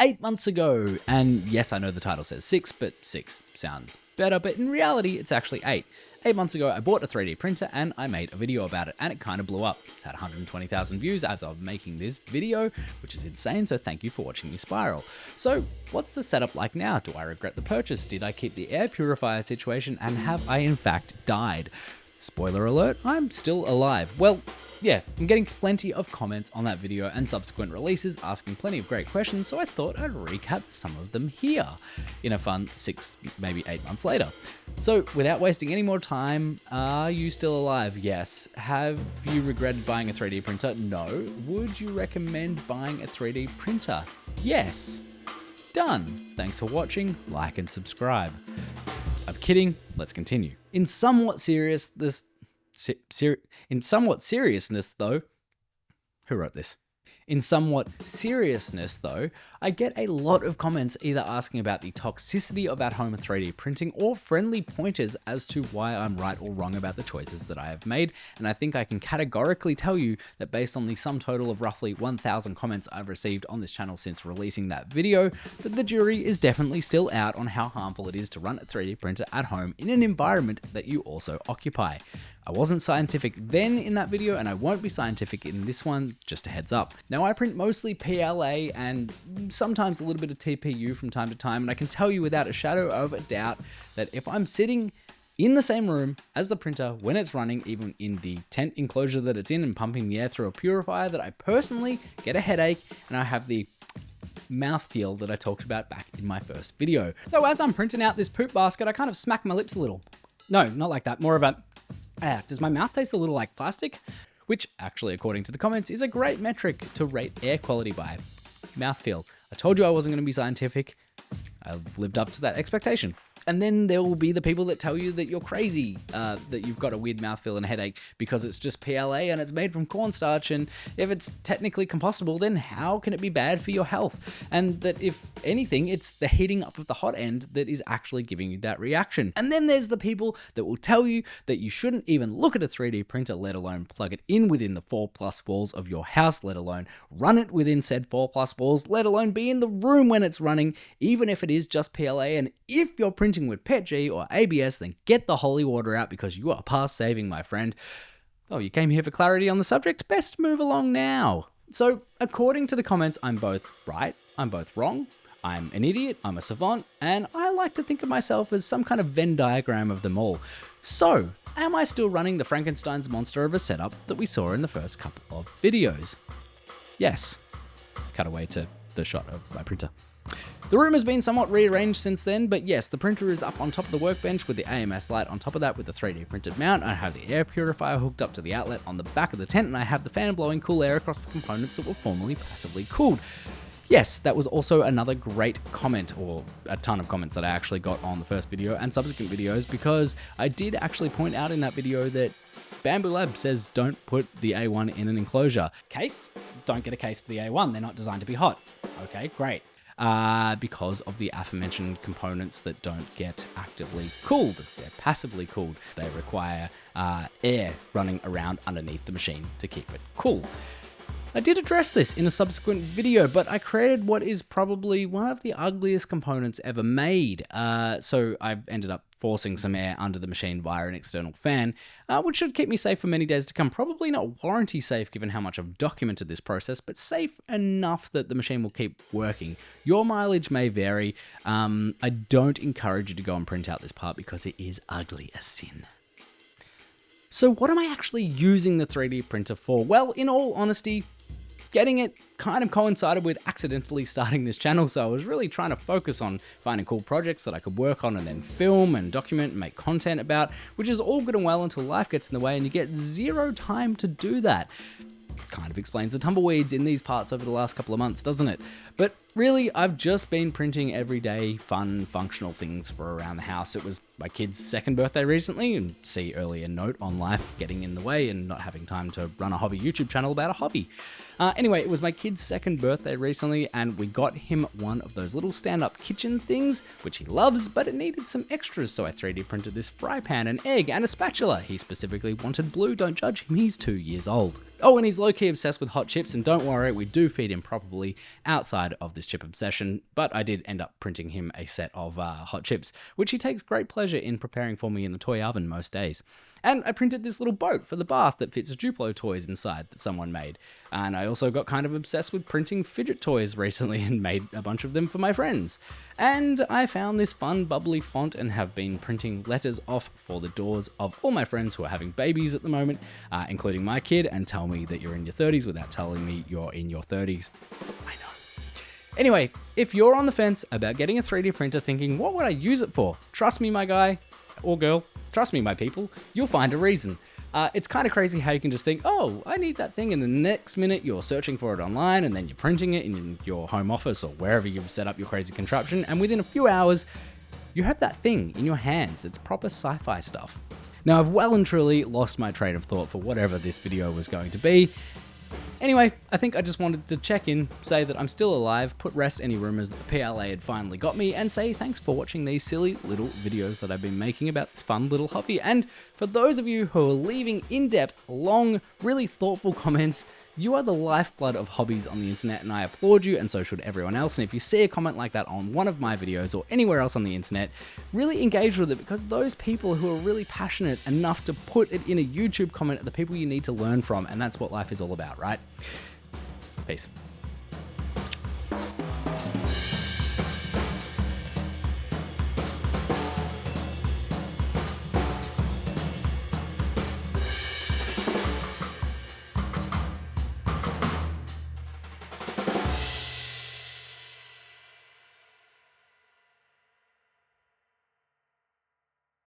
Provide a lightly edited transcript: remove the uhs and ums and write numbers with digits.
8 months ago. And yes, I know the title says 6, but 6 sounds better, but in reality, it's actually 8. 8 months ago, I bought a 3D printer and I made a video about it, and it kind of blew up. It's had 120,000 views as of making this video, which is insane, so thank you for watching me spiral. So what's the setup like now? Do I regret the purchase? Did I keep the air purifier situation, and have I in fact died? Spoiler alert, I'm still alive. Well, yeah, I'm getting plenty of comments on that video and subsequent releases asking plenty of great questions, so I thought I'd recap some of them here in a fun 6, maybe 8 months later. So without wasting any more time, are you still alive? Yes. Have you regretted buying a 3D printer? No. Would you recommend buying a 3D printer? Yes. Done. Thanks for watching, like and subscribe. I'm kidding, let's continue. In somewhat seriousness though, who wrote this? In somewhat seriousness though, I get a lot of comments either asking about the toxicity of at-home 3D printing or friendly pointers as to why I'm right or wrong about the choices that I have made, and I think I can categorically tell you that based on the sum total of roughly 1,000 comments I've received on this channel since releasing that video, that the jury is definitely still out on how harmful it is to run a 3D printer at home in an environment that you also occupy. I wasn't scientific then in that video, and I won't be scientific in this one, just a heads up. Now, I print mostly PLA and sometimes a little bit of TPU from time to time, and I can tell you without a shadow of a doubt that if I'm sitting in the same room as the printer when it's running, even in the tent enclosure that it's in, and pumping the air through a purifier, that I personally get a headache and I have the mouthfeel that I talked about back in my first video. So as I'm printing out this poop basket, I kind of smack my lips a little. No, not like that, more of a, does my mouth taste a little like plastic? Which actually, according to the comments, is a great metric to rate air quality by. Mouthfeel. I told you I wasn't going to be scientific. I've lived up to that expectation. And then there will be the people that tell you that you're crazy, that you've got a weird mouthfeel and a headache because it's just PLA and it's made from cornstarch, and if it's technically compostable, then how can it be bad for your health? And that if anything, it's the heating up of the hot end that is actually giving you that reaction. And then there's the people that will tell you that you shouldn't even look at a 3D printer, let alone plug it in within the 4+ walls of your house, let alone run it within said 4+ walls, let alone be in the room when it's running, even if it is just PLA. And if you're printing with PETG or ABS, then get the holy water out because you are past saving, my friend. Oh, you came here for clarity on the subject? Best move along now. So, according to the comments, I'm both right, I'm both wrong, I'm an idiot, I'm a savant, and I like to think of myself as some kind of Venn diagram of them all. So, am I still running the Frankenstein's monster of a setup that we saw in the first couple of videos? Yes. Cut away to the shot of my printer. The room has been somewhat rearranged since then, but yes, the printer is up on top of the workbench with the AMS light on top of that with the 3D printed mount. I have the air purifier hooked up to the outlet on the back of the tent, and I have the fan blowing cool air across the components that were formerly passively cooled. Yes, that was also another great comment, or a ton of comments that I actually got on the first video and subsequent videos, because I did actually point out in that video that Bambu Lab says don't put the A1 in an enclosure. Case? Don't get a case for the A1, they're not designed to be hot. Okay, great. Because of the aforementioned components that don't get actively cooled. They're passively cooled. They require air running around underneath the machine to keep it cool. I did address this in a subsequent video, but I created what is probably one of the ugliest components ever made. So I ended up forcing some air under the machine via an external fan, which should keep me safe for many days to come. Probably not warranty safe given how much I've documented this process, but safe enough that the machine will keep working. Your mileage may vary. I don't encourage you to go and print out this part because it is ugly as sin. So what am I actually using the 3D printer for? Well, in all honesty, getting it kind of coincided with accidentally starting this channel, so I was really trying to focus on finding cool projects that I could work on and then film and document and make content about, which is all good and well until life gets in the way and you get zero time to do that. Kind of explains the tumbleweeds in these parts over the last couple of months, doesn't it? But really, I've just been printing everyday, fun, functional things for around the house. It was my kid's 2nd birthday recently, and see earlier note on life getting in the way and not having time to run a hobby YouTube channel about a hobby. Anyway, it was my kid's 2nd birthday recently, and we got him one of those little stand-up kitchen things, which he loves, but it needed some extras, so I 3D printed this fry pan, an egg, and a spatula. He specifically wanted blue, don't judge him, he's 2 years old. Oh, and he's low-key obsessed with hot chips, and don't worry, we do feed him properly outside of the this chip obsession, but I did end up printing him a set of hot chips, which he takes great pleasure in preparing for me in the toy oven most days. And I printed this little boat for the bath that fits Duplo toys inside that someone made. And I also got kind of obsessed with printing fidget toys recently and made a bunch of them for my friends. And I found this fun bubbly font and have been printing letters off for the doors of all my friends who are having babies at the moment, including my kid, and tell me that you're in your 30s without telling me you're in your 30s. I know. Anyway, if you're on the fence about getting a 3D printer thinking, what would I use it for? Trust me, my guy or girl, trust me, my people, you'll find a reason. It's kind of crazy how you can just think, oh, I need that thing, and the next minute you're searching for it online, and then you're printing it in your home office or wherever you've set up your crazy contraption, and within a few hours, you have that thing in your hands. It's proper sci-fi stuff. Now, I've well and truly lost my train of thought for whatever this video was going to be. Anyway, I think I just wanted to check in, say that I'm still alive, put rest any rumors that the PLA had finally got me, and say thanks for watching these silly little videos that I've been making about this fun little hobby. And for those of you who are leaving in-depth, long, really thoughtful comments, you are the lifeblood of hobbies on the internet, and I applaud you, and so should everyone else. And if you see a comment like that on one of my videos or anywhere else on the internet, really engage with it, because those people who are really passionate enough to put it in a YouTube comment are the people you need to learn from, and that's what life is all about, right? Peace.